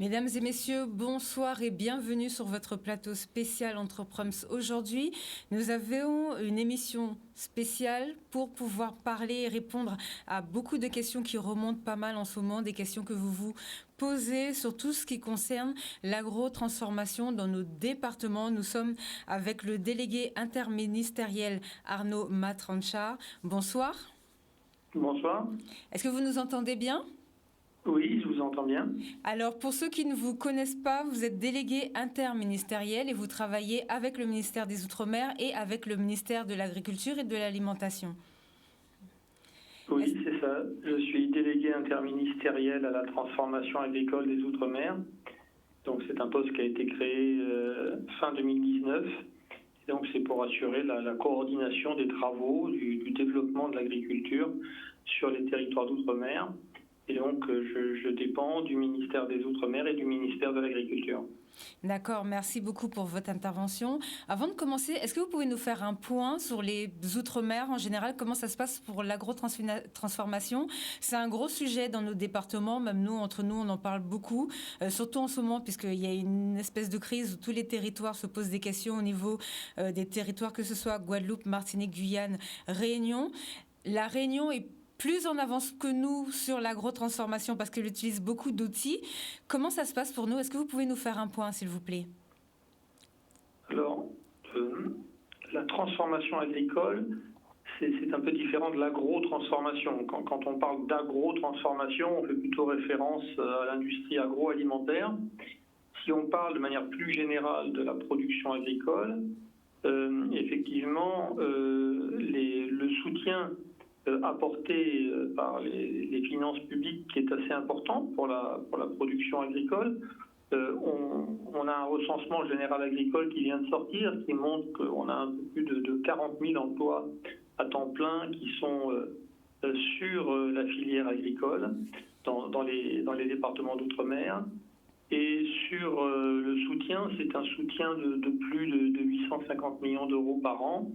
Mesdames et messieurs, bonsoir et bienvenue sur votre plateau spécial Entrepreneus. Aujourd'hui, nous avons une émission spéciale pour pouvoir parler et répondre à beaucoup de questions qui remontent pas mal en ce moment, des questions que vous vous posez sur tout ce qui concerne l'agro-transformation dans nos départements. Nous sommes avec le délégué interministériel Arnaud Matranchard. Bonsoir. Bonsoir. Est-ce que vous nous entendez bien ? Oui, je vous entends bien. Alors, pour ceux qui ne vous connaissent pas, vous êtes délégué interministériel et vous travaillez avec le ministère des Outre-mer et avec le ministère de l'Agriculture et de l'Alimentation. Oui, c'est ça. Je suis délégué interministériel à la transformation agricole des Outre-mer. Donc, c'est un poste qui a été créé fin 2019. Et donc, c'est pour assurer la coordination des travaux, du développement de l'agriculture sur les territoires d'Outre-mer. Et donc, je dépends du ministère des Outre-mer et du ministère de l'Agriculture. D'accord, merci beaucoup pour votre intervention. Avant de commencer, est-ce que vous pouvez nous faire un point sur les Outre-mer en général? Comment ça se passe pour l'agro-transformation? C'est un gros sujet dans nos départements, même nous, entre nous, on en parle beaucoup, surtout en ce moment, puisqu'il y a une espèce de crise où tous les territoires se posent des questions au niveau des territoires, que ce soit Guadeloupe, Martinique, Guyane, Réunion. La Réunion est plus en avance que nous sur l'agro-transformation parce qu'elle utilise beaucoup d'outils. Comment ça se passe pour nous? Est-ce que vous pouvez nous faire un point, s'il vous plaît? Alors, la transformation agricole, c'est un peu différent de l'agro-transformation. Quand on parle d'agro-transformation, on fait plutôt référence à l'industrie agroalimentaire. Si on parle de manière plus générale de la production agricole, effectivement, le soutien apporté par les finances publiques qui est assez important pour la production agricole. On a un recensement général agricole qui vient de sortir qui montre qu'on a un peu plus de 40 000 emplois à temps plein qui sont sur la filière agricole dans les départements d'outre-mer. Et sur le soutien, c'est un soutien de plus de 850 millions d'euros par an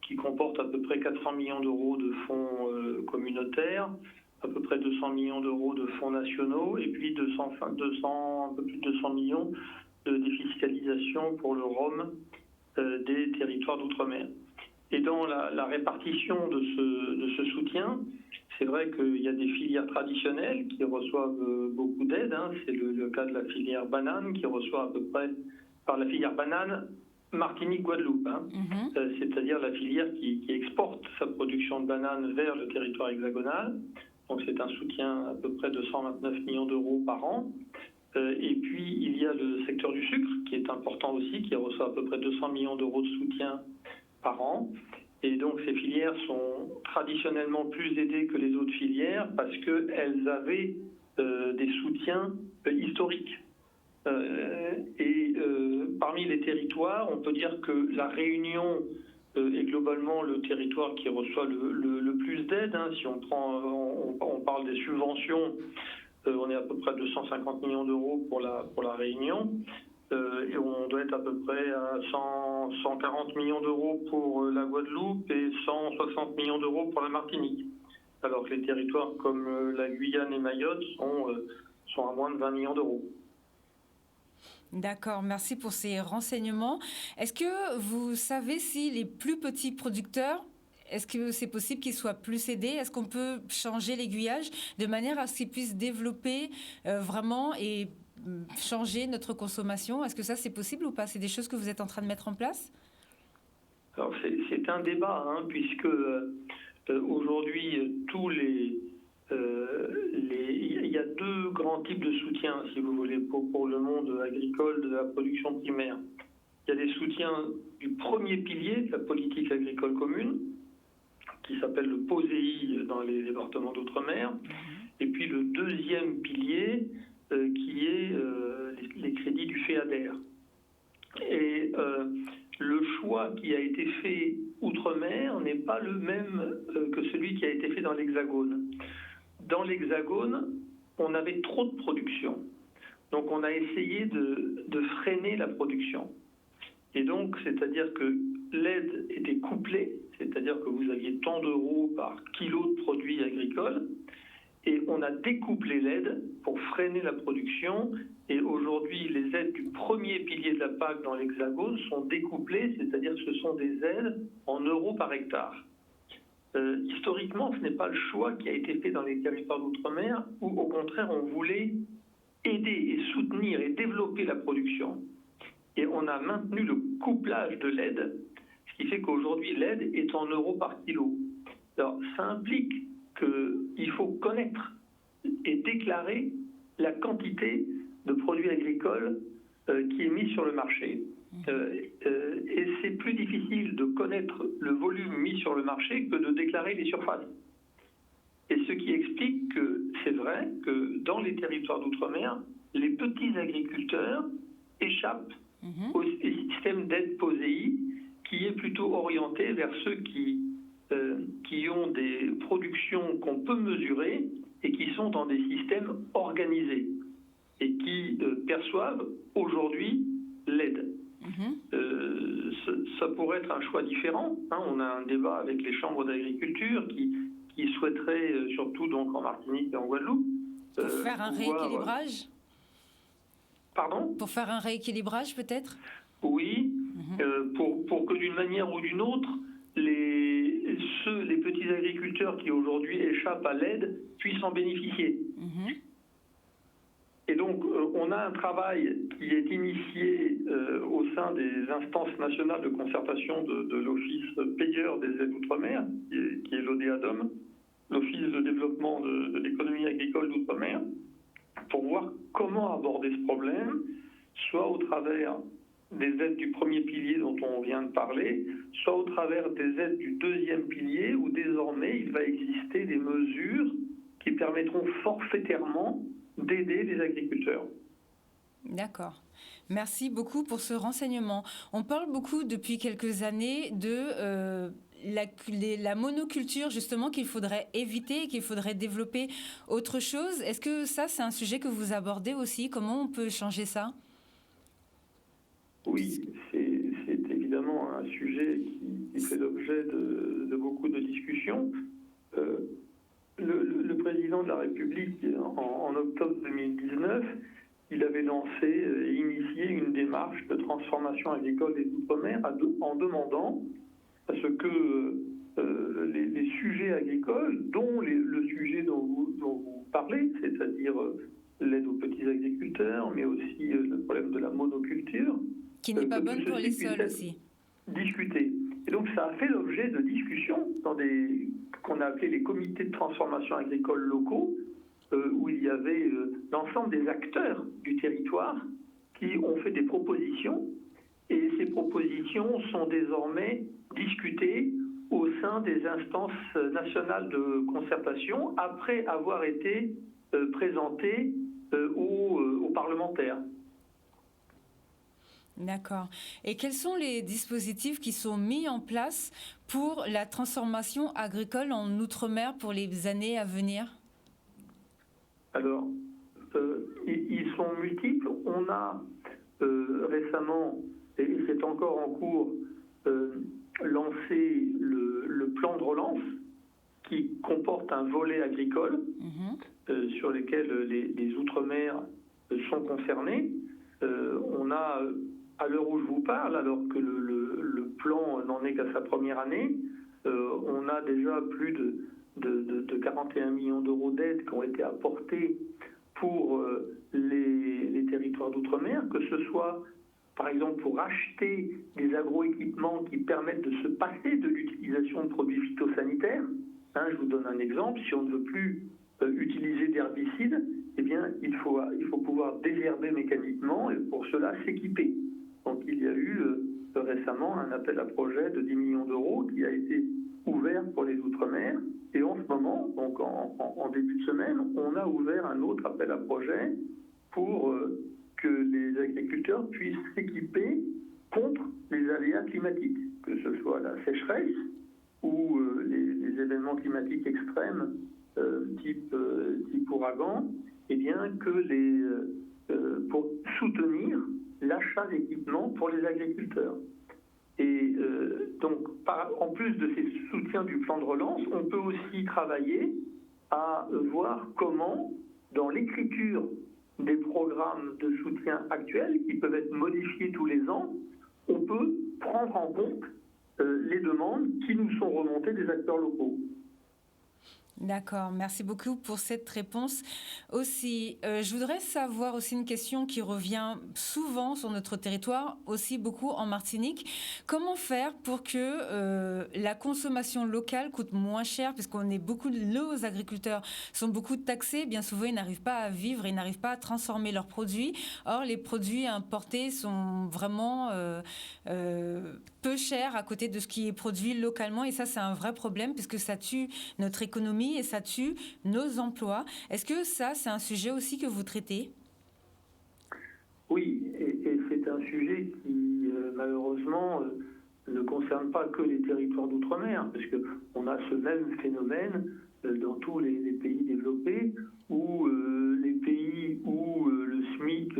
qui comporte à peu près 400 millions d'euros de fonds communautaires, à peu près 200 millions d'euros de fonds nationaux et puis un peu plus de 200 millions de défiscalisation pour le ROM des territoires d'outre-mer. Et dans la répartition de ce soutien, c'est vrai qu'il y a des filières traditionnelles qui reçoivent beaucoup d'aide. C'est le cas de la filière banane qui reçoit à peu près, par la filière banane, Martinique-Guadeloupe, c'est-à-dire la filière qui exporte sa production de bananes vers le territoire hexagonal. Donc c'est un soutien à peu près de 129 millions d'euros par an. Et puis il y a le secteur du sucre qui est important aussi, qui reçoit à peu près 200 millions d'euros de soutien par an. Et donc ces filières sont traditionnellement plus aidées que les autres filières parce qu'elles avaient des soutiens historiques. Parmi les territoires, on peut dire que la Réunion est globalement le territoire qui reçoit le plus d'aide. Si on parle des subventions, on est à peu près à 250 millions d'euros pour la Réunion. Et on doit être à peu près à 140 millions d'euros pour la Guadeloupe et 160 millions d'euros pour la Martinique. Alors que les territoires comme la Guyane et Mayotte sont à moins de 20 millions d'euros. D'accord, merci pour ces renseignements. Est-ce que vous savez si les plus petits producteurs, est-ce que c'est possible qu'ils soient plus aidés? Est-ce qu'on peut changer l'aiguillage de manière à ce qu'ils puissent développer vraiment et changer notre consommation? Est-ce que ça, c'est possible ou pas? C'est des choses que vous êtes en train de mettre en place? Alors, c'est un débat, puisque aujourd'hui, il y a deux grands types de soutien, si vous voulez, pour le monde agricole de la production primaire. Il y a des soutiens du premier pilier de la politique agricole commune, qui s'appelle le POSEI dans les départements d'outre-mer, et puis le deuxième pilier, qui est les crédits du FEADER. Et le choix qui a été fait outre-mer n'est pas le même que celui qui a été fait dans l'Hexagone. Dans l'Hexagone, on avait trop de production. Donc on a essayé de freiner la production. Et donc, c'est-à-dire que l'aide était couplée, c'est-à-dire que vous aviez tant d'euros par kilo de produits agricoles, et on a découplé l'aide pour freiner la production. Et aujourd'hui, les aides du premier pilier de la PAC dans l'Hexagone sont découplées, c'est-à-dire que ce sont des aides en euros par hectare. Historiquement, ce n'est pas le choix qui a été fait dans les territoires d'outre-mer, où au contraire, on voulait aider et soutenir et développer la production. Et on a maintenu le couplage de l'aide, ce qui fait qu'aujourd'hui, l'aide est en euros par kilo. Alors, ça implique qu'il faut connaître et déclarer la quantité de produits agricoles qui est mise sur le marché. Et c'est plus difficile de connaître le volume mis sur le marché que de déclarer les surfaces. Et ce qui explique que c'est vrai que dans les territoires d'outre-mer, les petits agriculteurs échappent au système d'aide POSEI, qui est plutôt orienté vers ceux qui ont des productions qu'on peut mesurer et qui sont dans des systèmes organisés et qui perçoivent aujourd'hui l'aide. Ça pourrait être un choix différent. On a un débat avec les chambres d'agriculture qui souhaiteraient, surtout donc en Martinique et en Guadeloupe, pour faire un rééquilibrage. Pardon ? Pour faire un rééquilibrage peut-être ? Oui, pour que d'une manière ou d'une autre, les petits agriculteurs qui aujourd'hui échappent à l'aide puissent en bénéficier. Et donc, on a un travail qui est initié au sein des instances nationales de concertation de l'Office payeur des aides outre-mer, qui est l'ODEADOM, l'Office de développement de l'économie agricole d'outre-mer, pour voir comment aborder ce problème, soit au travers des aides du premier pilier dont on vient de parler, soit au travers des aides du deuxième pilier, où désormais il va exister des mesures qui permettront forfaitairement d'aider les agriculteurs. D'accord. Merci beaucoup pour ce renseignement. On parle beaucoup depuis quelques années de la monoculture, justement, qu'il faudrait éviter et qu'il faudrait développer autre chose. Est-ce que ça, c'est un sujet que vous abordez aussi ? Comment on peut changer ça ? Oui, c'est évidemment un sujet qui fait l'objet de beaucoup de discussions. Le président de la République, en octobre 2019, il avait lancé et initié une démarche de transformation agricole des outre-mer en demandant à ce que les sujets agricoles, dont le sujet dont vous parlez, c'est-à-dire l'aide aux petits agriculteurs, mais aussi le problème de la monoculture, qui n'est pas bonne pour les sols aussi. Discuter. Et donc ça a fait l'objet de discussions dans qu'on a appelé les comités de transformation agricole locaux, où il y avait l'ensemble des acteurs du territoire qui ont fait des propositions, et ces propositions sont désormais discutées au sein des instances nationales de concertation après avoir été présentées aux parlementaires. D'accord. Et quels sont les dispositifs qui sont mis en place pour la transformation agricole en Outre-mer pour les années à venir ? Alors, ils sont multiples. On a récemment, et c'est encore en cours, lancé le plan de relance qui comporte un volet agricole sur lequel les Outre-mer sont concernés. On a, à l'heure où je vous parle, alors que le plan n'en est qu'à sa première année, on a déjà plus de 41 millions d'euros d'aide qui ont été apportés pour les territoires d'outre-mer, que ce soit par exemple pour acheter des agroéquipements qui permettent de se passer de l'utilisation de produits phytosanitaires. Je vous donne un exemple, si on ne veut plus utiliser d'herbicides, eh bien, il faut pouvoir désherber mécaniquement et pour cela s'équiper. Donc il y a eu récemment un appel à projet de 10 millions d'euros qui a été ouvert pour les Outre-mer. Et en ce moment, donc en début de semaine, on a ouvert un autre appel à projet pour que les agriculteurs puissent s'équiper contre les aléas climatiques, que ce soit la sécheresse ou les événements climatiques extrêmes type ouragan, et bien que pour soutenir l'achat d'équipements pour les agriculteurs. Et donc, en plus de ces soutiens du plan de relance, on peut aussi travailler à voir comment, dans l'écriture des programmes de soutien actuels, qui peuvent être modifiés tous les ans, on peut prendre en compte les demandes qui nous sont remontées des acteurs locaux. D'accord, merci beaucoup pour cette réponse. Aussi, je voudrais savoir aussi une question qui revient souvent sur notre territoire, aussi beaucoup en Martinique. Comment faire pour que la consommation locale coûte moins cher, puisqu'on est beaucoup, nos agriculteurs sont beaucoup taxés, bien souvent ils n'arrivent pas à vivre, ils n'arrivent pas à transformer leurs produits. Or, les produits importés sont vraiment peu chers à côté de ce qui est produit localement, et ça c'est un vrai problème puisque ça tue notre économie et ça tue nos emplois. Est-ce que ça, c'est un sujet aussi que vous traitez? Oui, et c'est un sujet qui, malheureusement, ne concerne pas que les territoires d'outre-mer, parce qu'on a ce même phénomène dans tous les pays développés, où les pays où le SMIC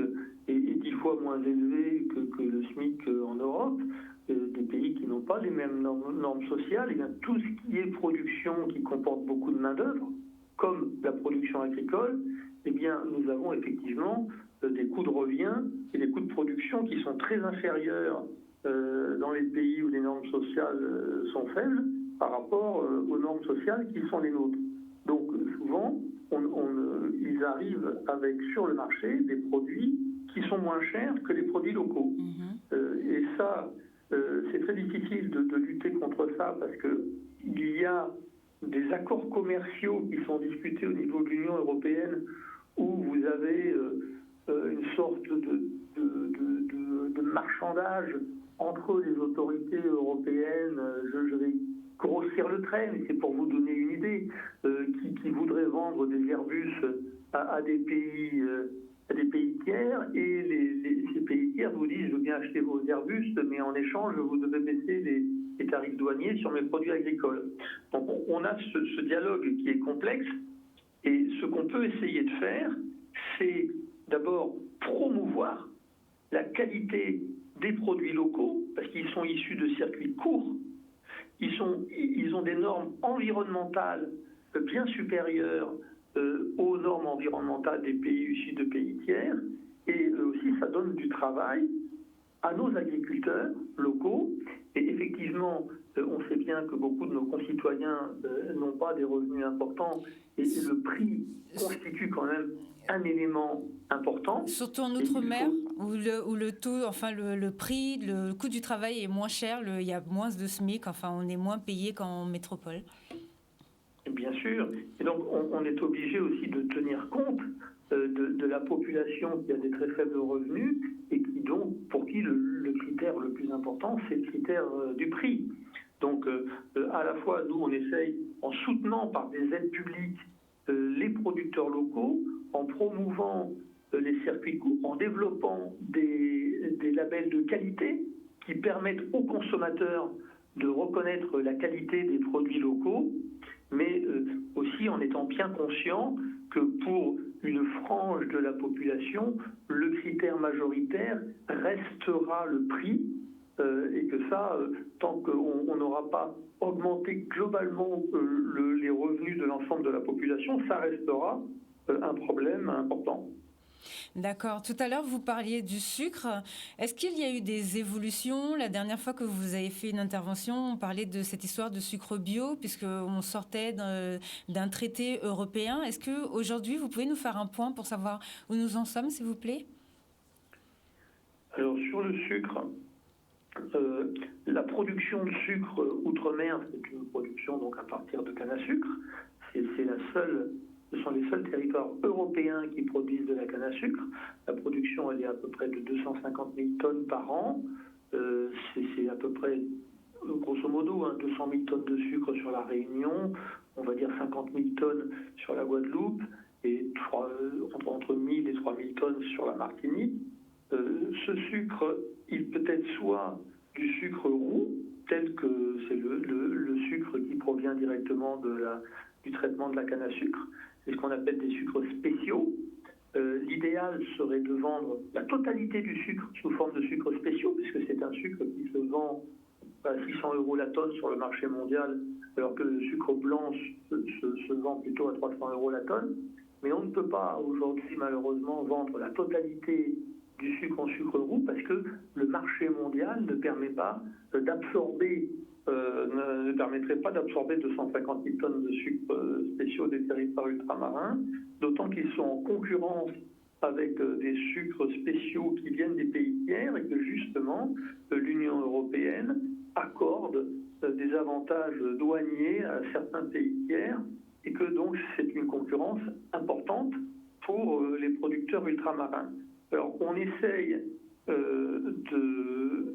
est 10 fois moins élevé que le SMIC en Europe, des pays qui n'ont pas les mêmes normes sociales, et bien tout ce qui est production qui comporte beaucoup de main-d'œuvre, comme la production agricole, eh bien nous avons effectivement des coûts de revient et des coûts de production qui sont très inférieurs dans les pays où les normes sociales sont faibles par rapport aux normes sociales qui sont les nôtres. Donc souvent, ils arrivent avec sur le marché des produits qui sont moins chers que les produits locaux. Et ça, c'est très difficile de lutter contre ça parce qu'il y a des accords commerciaux qui sont discutés au niveau de l'Union européenne où vous avez une sorte de marchandage entre les autorités européennes. Je vais grossir le trait, mais c'est pour vous donner une idée, qui voudraient vendre des Airbus à des pays tiers, et ces pays tiers vous disent: je veux bien acheter vos Airbus, mais en échange vous devez baisser les tarifs douaniers sur mes produits agricoles. Donc on a ce dialogue qui est complexe, et ce qu'on peut essayer de faire, c'est d'abord promouvoir la qualité des produits locaux, parce qu'ils sont issus de circuits courts, ils ont des normes environnementales bien supérieures aux normes environnementales des pays issus de pays tiers, et aussi ça donne du travail à nos agriculteurs locaux. Et effectivement, on sait bien que beaucoup de nos concitoyens n'ont pas des revenus importants, et le prix constitue quand même un élément important. Surtout en Outre-mer, où le taux, enfin le prix, le coût du travail est moins cher, il y a moins de SMIC, enfin on est moins payé qu'en métropole. Bien sûr, et donc on est obligé aussi de tenir compte de la population qui a des très faibles revenus, et qui donc, pour qui le critère le plus important, c'est le critère du prix. Donc à la fois, nous on essaye, en soutenant par des aides publiques les producteurs locaux, en promouvant les circuits courts, en développant des labels de qualité qui permettent aux consommateurs de reconnaître la qualité des produits locaux, mais aussi en étant bien conscient que pour une frange de la population, le critère majoritaire restera le prix, et que ça, tant qu'on n'aura pas augmenté globalement les revenus de l'ensemble de la population, ça restera un problème important. D'accord. Tout à l'heure, vous parliez du sucre. Est-ce qu'il y a eu des évolutions? La dernière fois que vous avez fait une intervention, on parlait de cette histoire de sucre bio, puisqu'on sortait d'un traité européen. Est-ce qu'aujourd'hui, vous pouvez nous faire un point pour savoir où nous en sommes, s'il vous plaît? Alors, sur le sucre, la production de sucre outre-mer, c'est une production donc à partir de canne à sucre. Ce sont les seuls territoires européens qui produisent de la canne à sucre. La production, elle est à peu près de 250 000 tonnes par an. C'est à peu près, grosso modo, 200 000 tonnes de sucre sur la Réunion, on va dire 50 000 tonnes sur la Guadeloupe, et entre 1 000 et 3 000 tonnes sur la Martinique. Ce sucre, il peut être soit du sucre roux, tel que c'est le sucre qui provient directement du traitement de la canne à sucre. C'est ce qu'on appelle des sucres spéciaux. L'idéal serait de vendre la totalité du sucre sous forme de sucres spéciaux, puisque c'est un sucre qui se vend à 600 € la tonne sur le marché mondial alors que le sucre blanc se vend plutôt à 300 € la tonne. Mais on ne peut pas aujourd'hui, malheureusement, vendre la totalité du sucre en sucre roux parce que le marché mondial ne permet pas d'absorber, ne permettrait pas d'absorber 250 000 tonnes de sucres spéciaux des territoires ultramarins, d'autant qu'ils sont en concurrence avec des sucres spéciaux qui viennent des pays tiers et que justement l'Union européenne accorde des avantages douaniers à certains pays tiers et que donc c'est une concurrence importante pour les producteurs ultramarins. Alors on essaye de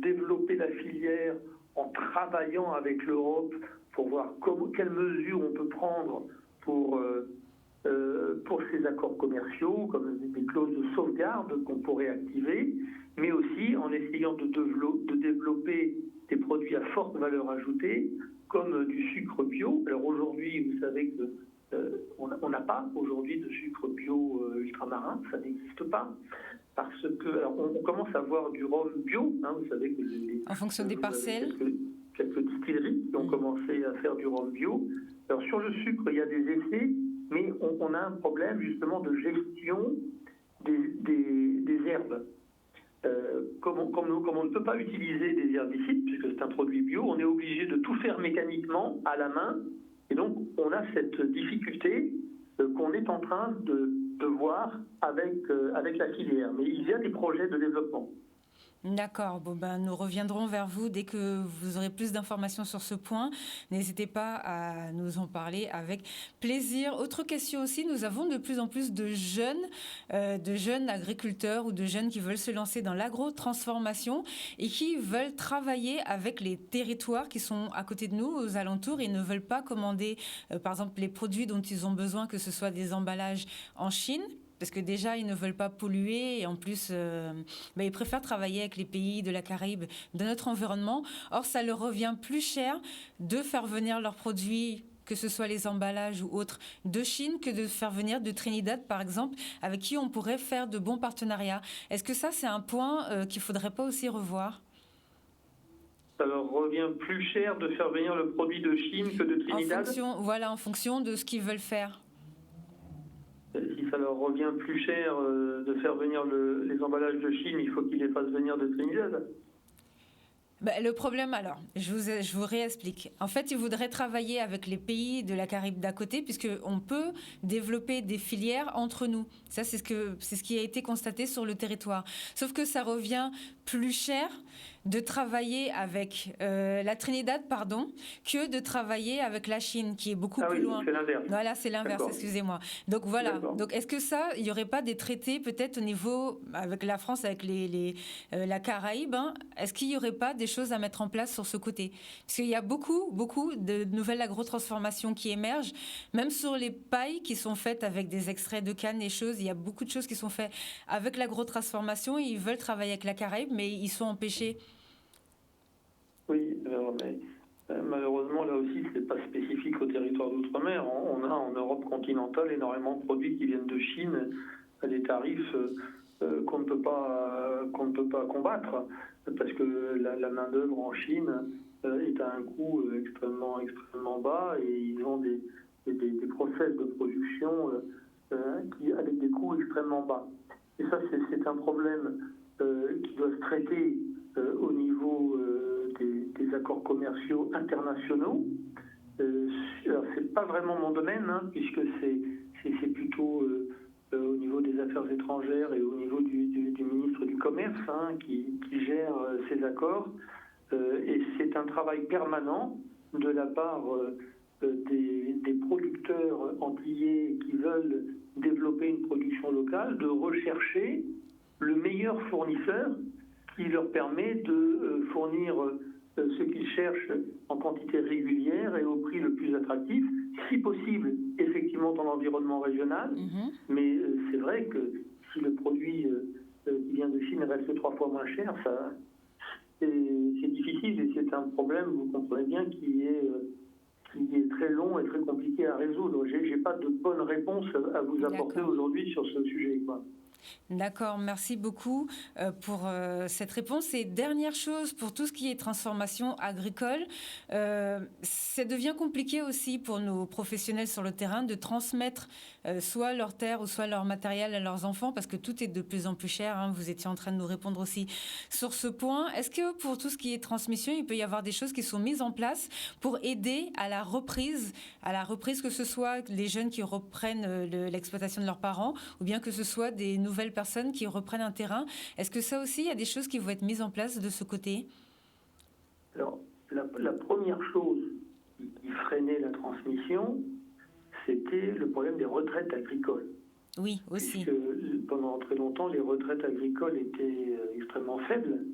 développer la filière en travaillant avec l'Europe pour voir quelles mesures on peut prendre pour ces accords commerciaux, comme des clauses de sauvegarde qu'on pourrait activer, mais aussi en essayant de développer des produits à forte valeur ajoutée, comme du sucre bio. Alors aujourd'hui, vous savez qu'on n'a pas aujourd'hui de sucre bio ultramarin, ça n'existe pas, parce que alors on commence à voir du rhum bio, vous savez que en fonction des parcelles. Quelques distilleries qui ont commencé à faire du rhum bio. Alors sur le sucre, il y a des essais, mais on a un problème justement de gestion des herbes. Comme on ne peut pas utiliser des herbicides, puisque c'est un produit bio, on est obligé de tout faire mécaniquement, à la main, et donc on a cette difficulté qu'on est en train de voir avec la filière. Mais il y a des projets de développement. D'accord. Bon, nous reviendrons vers vous dès que vous aurez plus d'informations sur ce point. N'hésitez pas à nous en parler avec plaisir. Autre question aussi, nous avons de plus en plus de jeunes agriculteurs ou de jeunes qui veulent se lancer dans l'agro-transformation et qui veulent travailler avec les territoires qui sont à côté de nous, aux alentours, et ne veulent pas commander, par exemple, les produits dont ils ont besoin, que ce soit des emballages en Chine, parce que déjà, ils ne veulent pas polluer et en plus, ils préfèrent travailler avec les pays de la Caraïbe, de notre environnement. Or, ça leur revient plus cher de faire venir leurs produits, que ce soit les emballages ou autres, de Chine que de faire venir de Trinidad, par exemple, avec qui on pourrait faire de bons partenariats. Est-ce que ça, c'est un point qu'il ne faudrait pas aussi revoir ? Ça leur revient plus cher de faire venir le produit de Chine que de Trinidad ? En fonction de ce qu'ils veulent faire. Si ça leur revient plus cher de faire venir les emballages de Chine, il faut qu'ils les fassent venir de Trinidad. Le problème, alors, je vous réexplique. En fait, ils voudraient travailler avec les pays de la Caraïbe d'à côté, puisqu'on peut développer des filières entre nous. Ça, c'est ce qui a été constaté sur le territoire. Sauf que ça revient plus cher de travailler avec la Trinidad, que de travailler avec la Chine, qui est beaucoup plus loin. C'est l'inverse. Voilà, c'est l'inverse, D'accord. excusez-moi. Donc voilà. Donc est-ce que ça, il n'y aurait pas des traités peut-être au niveau, avec la France, avec la Caraïbe, est-ce qu'il n'y aurait pas des choses à mettre en place sur ce côté? Parce qu'il y a beaucoup de nouvelles agrotransformations qui émergent, même sur les pailles qui sont faites avec des extraits de canne et choses, il y a beaucoup de choses qui sont faites avec l'agrotransformation, ils veulent travailler avec la Caraïbe, mais ils sont empêchés. Oui, mais malheureusement, là aussi, ce n'est pas spécifique au territoire d'outre-mer. On a en Europe continentale énormément de produits qui viennent de Chine à des tarifs qu'on ne peut pas combattre, parce que la main-d'œuvre en Chine est à un coût extrêmement bas, et ils ont des process de production avec des coûts extrêmement bas. Et ça, c'est un problème qui doit se traiter au niveau des accords commerciaux internationaux. Alors, c'est pas vraiment mon domaine, puisque c'est plutôt au niveau des affaires étrangères et au niveau du ministre du Commerce qui gère ces accords. Et c'est un travail permanent de la part des producteurs antillais qui veulent développer une production locale, de rechercher le meilleur fournisseur qui leur permet de fournir ce qu'ils cherchent en quantité régulière et au prix le plus attractif, si possible, effectivement dans l'environnement régional. Mais c'est vrai que si le produit qui vient de Chine reste 3 fois moins cher, c'est difficile, et c'est un problème, vous comprenez bien, qui est très long et très compliqué à résoudre. J'ai pas de bonne réponse à vous apporter aujourd'hui sur ce sujet. D'accord, merci beaucoup pour cette réponse. Et dernière chose, pour tout ce qui est transformation agricole, ça devient compliqué aussi pour nos professionnels sur le terrain de transmettre soit leurs terres ou soit leur matériel à leurs enfants, parce que tout est de plus en plus cher, hein. Vous étiez en train de nous répondre aussi sur ce point. Est-ce que pour tout ce qui est transmission, il peut y avoir des choses qui sont mises en place pour aider à la reprise, que ce soit les jeunes qui reprennent l'exploitation de leurs parents, ou bien que ce soit des nouvelles personnes qui reprennent un terrain. Est-ce que ça aussi, il y a des choses qui vont être mises en place de ce côté? Alors, la première chose qui freinait la transmission, c'était le problème des retraites agricoles. Oui, aussi. Puisque pendant très longtemps, les retraites agricoles étaient extrêmement faibles.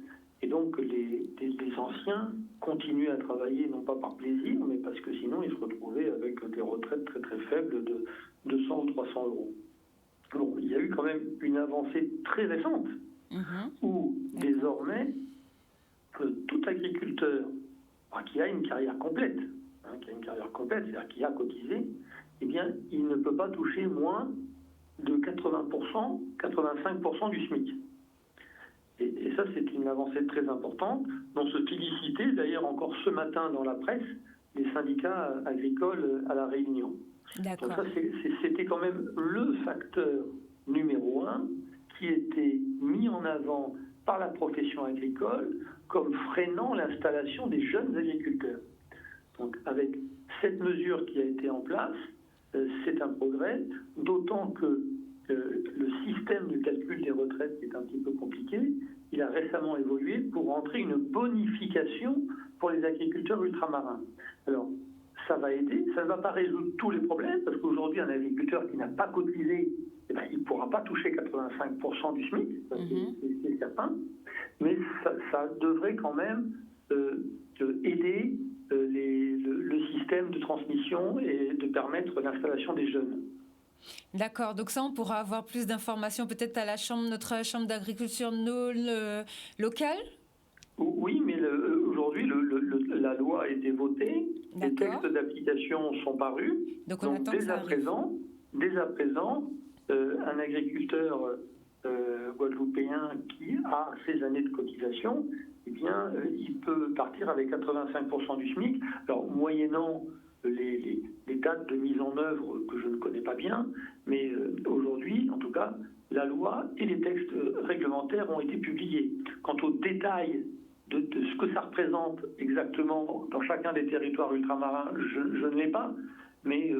Et donc, les anciens continuaient à travailler, non pas par plaisir, mais parce que sinon, ils se retrouvaient avec des retraites très très faibles de 200 ou 300 euros. Bon, il y a eu quand même une avancée très récente où désormais tout agriculteur qui a une carrière complète, c'est-à-dire qui a cotisé, eh bien, il ne peut pas toucher moins de 80%, 85% du SMIC. Et ça, c'est une avancée très importante dont se félicitaient d'ailleurs encore ce matin dans la presse les syndicats agricoles à La Réunion. D'accord. Donc ça, c'était quand même le facteur numéro 1 qui était mis en avant par la profession agricole comme freinant l'installation des jeunes agriculteurs. Donc avec cette mesure qui a été en place, c'est un progrès, d'autant que le système de calcul des retraites est un petit peu compliqué. Il a récemment évolué pour rentrer une bonification pour les agriculteurs ultramarins. Alors, ça va aider, ça ne va pas résoudre tous les problèmes, parce qu'aujourd'hui, un agriculteur qui n'a pas cotisé, il ne pourra pas toucher 85% du SMIC, c'est certain, mais ça devrait quand même aider le système de transmission et de permettre l'installation des jeunes. D'accord, donc ça, on pourra avoir plus d'informations peut-être à notre chambre d'agriculture locale? Oui, mais aujourd'hui, la loi a été votée, les textes d'application sont parus, donc dès à présent, un agriculteur guadeloupéen qui a ses années de cotisation, eh bien, il peut partir avec 85% du SMIC. Alors, moyennant les dates de mise en œuvre que je ne connais pas bien, mais aujourd'hui, en tout cas, la loi et les textes réglementaires ont été publiés. Quant aux détails de ce que ça représente exactement dans chacun des territoires ultramarins, je ne l'ai pas, mais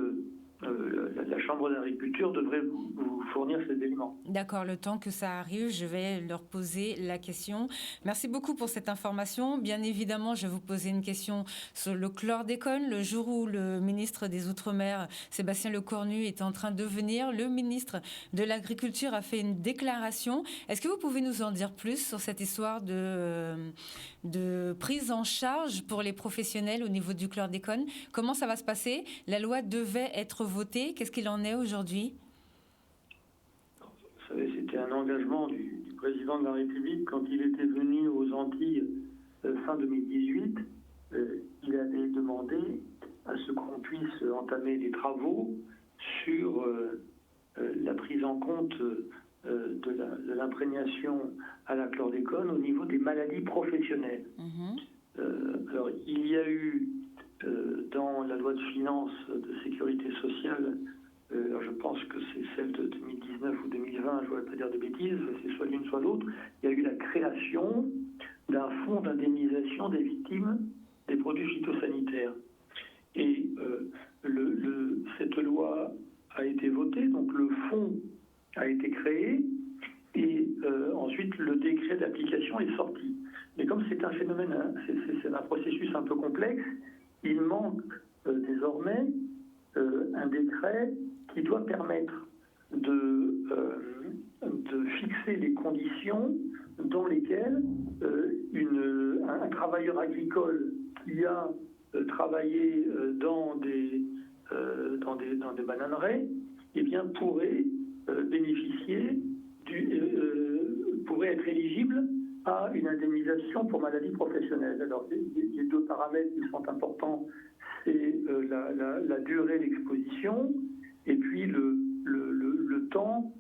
la Chambre d'agriculture devrait vous fournir ces éléments. D'accord, le temps que ça arrive, je vais leur poser la question. Merci beaucoup pour cette information. Bien évidemment, je vais vous poser une question sur le chlordécone. Le jour où le ministre des Outre-mer, Sébastien Lecornu, est en train de venir, le ministre de l'Agriculture a fait une déclaration. Est-ce que vous pouvez nous en dire plus sur cette histoire de prise en charge pour les professionnels au niveau du chlordécone? Comment ça va se passer? La loi devait être votée. Qu'est-ce qu'il en est aujourd'hui? Vous savez, c'était un engagement du président de la République quand il était venu aux Antilles fin 2018. Il avait demandé à ce qu'on puisse entamer des travaux sur la prise en compte de l'imprégnation à la chlordécone au niveau des maladies professionnelles. Alors, il y a eu dans la loi de finances de sécurité sociale, je pense que c'est celle de 2019 ou 2020, je ne voudrais pas dire de bêtises, c'est soit l'une soit l'autre, il y a eu la création d'un fonds d'indemnisation des victimes des produits phytosanitaires. Et cette loi a été votée, donc le fonds a été créé, et ensuite le décret d'application est sorti. Mais comme c'est un phénomène, c'est un processus un peu complexe, il manque désormais un décret qui doit permettre de fixer les conditions dans lesquelles un travailleur agricole qui a travaillé dans des bananeraies, eh bien, pourrait bénéficier pourrait être éligible à une indemnisation pour maladie professionnelle. Alors, les deux paramètres qui sont importants, c'est la durée d'exposition et puis le temps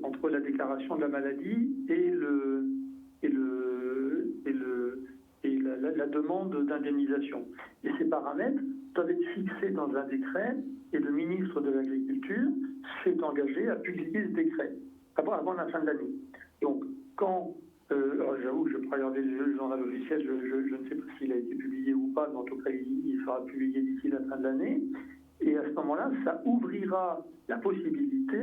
entre la déclaration de la maladie et la demande d'indemnisation. Et ces paramètres doivent être fixés dans un décret et le ministre de l'Agriculture s'est engagé à publier ce décret avant la fin de l'année. Donc, alors j'avoue que je n'ai pas regardé le journal officiel, je ne sais pas s'il a été publié ou pas, mais en tout cas, il sera publié d'ici la fin de l'année. Et à ce moment-là, ça ouvrira la possibilité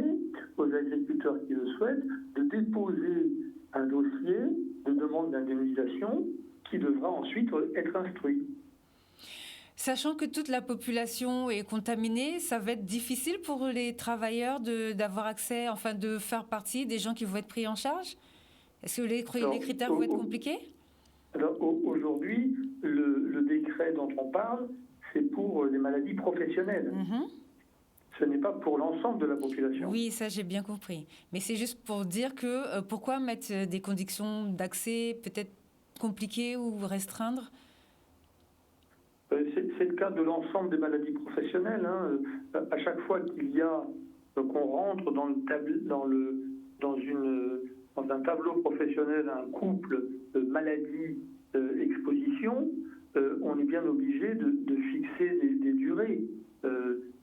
aux agriculteurs qui le souhaitent de déposer un dossier de demande d'indemnisation qui devra ensuite être instruit. Sachant que toute la population est contaminée, ça va être difficile pour les travailleurs d'avoir accès, enfin de faire partie des gens qui vont être pris en charge? Est-ce que les critères vont être compliqués? Alors aujourd'hui, le décret dont on parle, c'est pour les maladies professionnelles. Ce n'est pas pour l'ensemble de la population. Oui, ça j'ai bien compris. Mais c'est juste pour dire que pourquoi mettre des conditions d'accès peut-être compliquées ou restreindre? C'est le cas de l'ensemble des maladies professionnelles. À chaque fois qu'on rentre dans un tableau professionnel, un couple maladie-exposition, on est bien obligé de fixer des durées.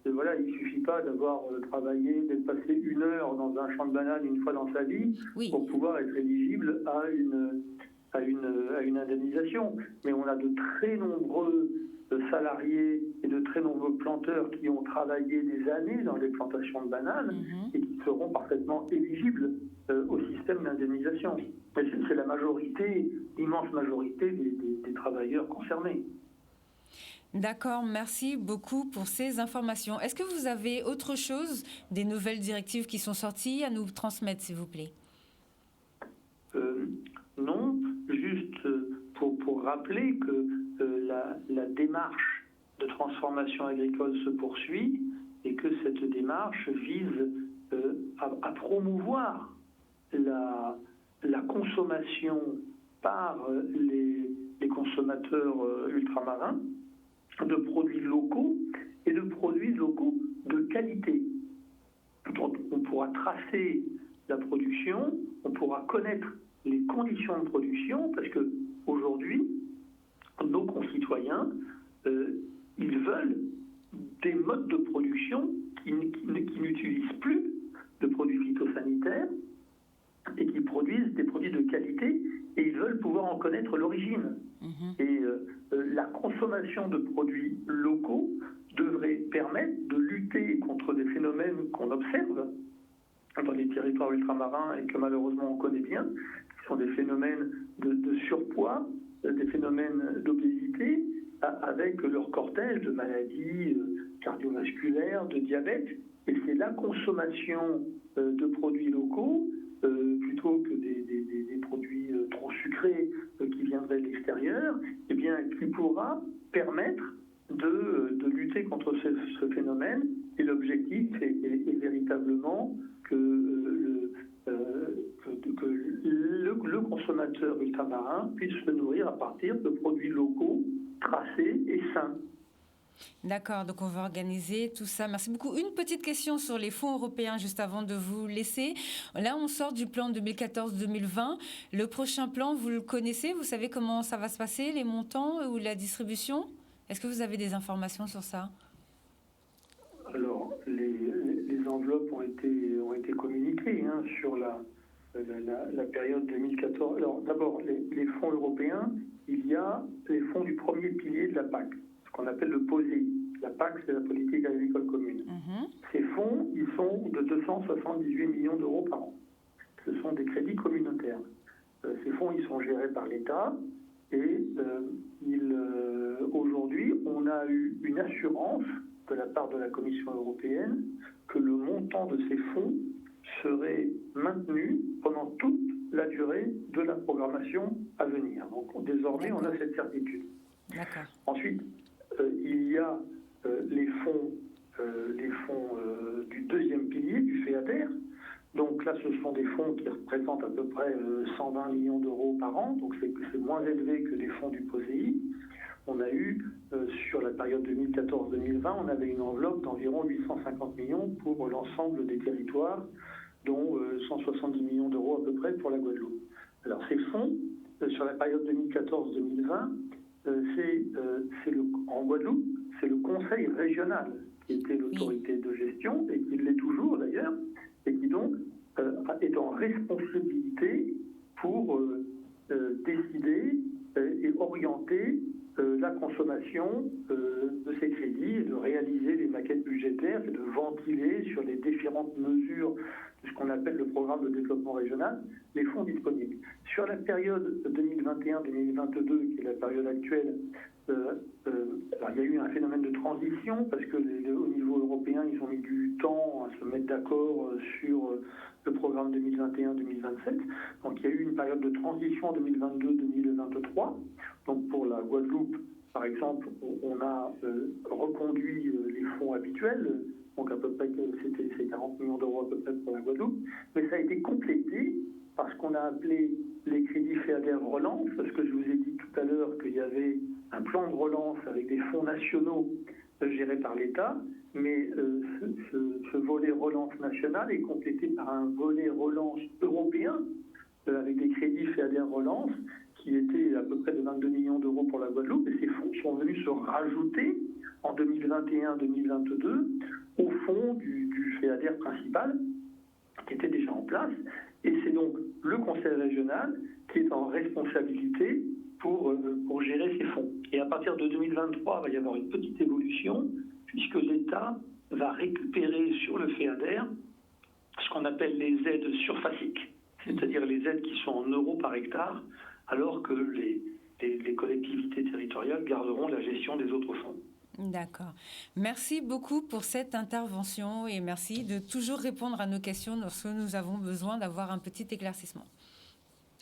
Voilà, il ne suffit pas d'avoir travaillé, d'être passé 1 heure dans un champ de bananes une fois dans sa vie pour pouvoir être éligible à une indemnisation. Mais on a de très nombreux salariés et de très nombreux planteurs qui ont travaillé des années dans les plantations de bananes et qui seront parfaitement éligibles au système d'indemnisation. C'est la majorité, l'immense majorité des travailleurs concernés. D'accord, merci beaucoup pour ces informations. Est-ce que vous avez autre chose, des nouvelles directives qui sont sorties à nous transmettre, s'il vous plaît? Non, juste pour rappeler que la démarche de transformation agricole se poursuit et que cette démarche vise à promouvoir la consommation par les consommateurs ultramarins de produits locaux et de produits locaux de qualité. Donc, on pourra tracer la production, on pourra connaître les conditions de production, parce que aujourd'hui, nos concitoyens, ils veulent des modes de production qui n'utilisent plus de produits phytosanitaires et qui produisent des produits de qualité, et ils veulent pouvoir en connaître l'origine. Et la consommation de produits locaux devrait permettre de lutter contre des phénomènes qu'on observe dans les territoires ultramarins et que malheureusement on connaît bien, qui sont des phénomènes de surpoids, des phénomènes d'obésité, avec leur cortège de maladies cardiovasculaires, de diabète. Et c'est la consommation de produits locaux, plutôt que des produits trop sucrés qui viendraient de l'extérieur, eh bien, qui pourra permettre de lutter contre ce phénomène. Et l'objectif est véritablement que le consommateur ultramarin puisse se nourrir à partir de produits locaux, tracés et sains. D'accord, donc on va organiser tout ça. Merci beaucoup. Une petite question sur les fonds européens, juste avant de vous laisser. Là, on sort du plan 2014-2020. Le prochain plan, vous le connaissez? Vous savez comment ça va se passer, les montants ou la distribution? Est-ce que vous avez des informations sur ça? Alors, les enveloppes ont été communiquées sur la période 2014. Alors, d'abord, les fonds européens, il y a les fonds du premier pilier de la PAC, qu'on appelle le POSEI. La PAC, c'est la politique agricole commune. Ces fonds, ils sont de 278 millions d'euros par an. Ce sont des crédits communautaires. Ces fonds, ils sont gérés par l'État et aujourd'hui, on a eu une assurance de la part de la Commission européenne que le montant de ces fonds serait maintenu pendant toute la durée de la programmation à venir. Donc désormais, on a cette certitude. D'accord. Ensuite, il y a les fonds du deuxième pilier, du FEADER. Donc là, ce sont des fonds qui représentent à peu près 120 millions d'euros par an, donc c'est moins élevé que les fonds du POSEI. On a eu, sur la période 2014-2020, on avait une enveloppe d'environ 850 millions pour l'ensemble des territoires dont 170 millions d'euros à peu près pour la Guadeloupe. Alors ces fonds, sur la période 2014-2020, en Guadeloupe, c'est le conseil régional qui était l'autorité de gestion, et qui l'est toujours d'ailleurs, et qui donc est en responsabilité pour décider et orienter la consommation de ces crédits, et de réaliser les maquettes budgétaires et de ventiler sur les différentes mesures de ce qu'on appelle le programme de développement régional les fonds disponibles. Sur la période 2021-2022, qui est la période actuelle, alors il y a eu un phénomène de transition parce que au niveau européen, ils ont mis du temps à se mettre d'accord sur le programme 2021-2027. Donc il y a eu une période de transition en 2022-2023. Donc pour la Guadeloupe, par exemple, on a reconduit les fonds habituels, donc à peu près c'est 40 millions d'euros à peu près pour la Guadeloupe, mais ça a été complété par ce qu'on a appelé les crédits FEADER relance, parce que je vous ai dit tout à l'heure qu'il y avait un plan de relance avec des fonds nationaux gérés par l'État, mais ce volet relance national est complété par un volet relance européen avec des crédits FEADER relance qui étaient à peu près de 22 millions d'euros pour la Guadeloupe, et ces fonds sont venus se rajouter en 2021-2022 au fond du FEADER principal qui était déjà en place. Et c'est donc le conseil régional qui est en responsabilité pour gérer ces fonds. Et à partir de 2023, il va y avoir une petite évolution, puisque l'État va récupérer sur le FEADER ce qu'on appelle les aides surfaciques, c'est-à-dire les aides qui sont en euros par hectare, alors que les collectivités territoriales garderont la gestion des autres fonds. D'accord. Merci beaucoup pour cette intervention et merci de toujours répondre à nos questions lorsque nous avons besoin d'avoir un petit éclaircissement.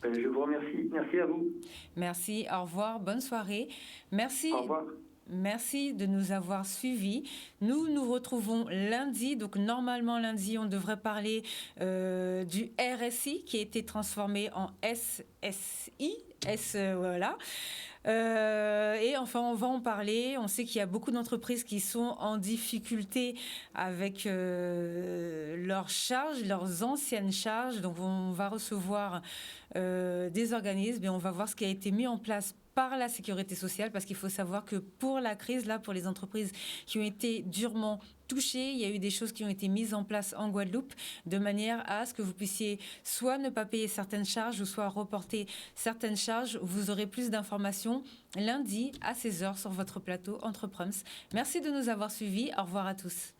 Je vous remercie. Merci à vous. Merci. Au revoir. Bonne soirée. Merci. Au revoir. Merci de nous avoir suivis. Nous nous retrouvons lundi. Donc, normalement, lundi, on devrait parler du RSI qui a été transformé en SSI. Voilà. Et enfin, on va en parler. On sait qu'il y a beaucoup d'entreprises qui sont en difficulté avec leurs charges, leurs anciennes charges. Donc, on va recevoir des organismes et on va voir ce qui a été mis en place par la sécurité sociale, parce qu'il faut savoir que pour la crise, là, pour les entreprises qui ont été durement touchées, il y a eu des choses qui ont été mises en place en Guadeloupe de manière à ce que vous puissiez soit ne pas payer certaines charges ou soit reporter certaines charges. Vous aurez plus d'informations lundi à 16h sur votre plateau Entreprums. Merci de nous avoir suivis. Au revoir à tous.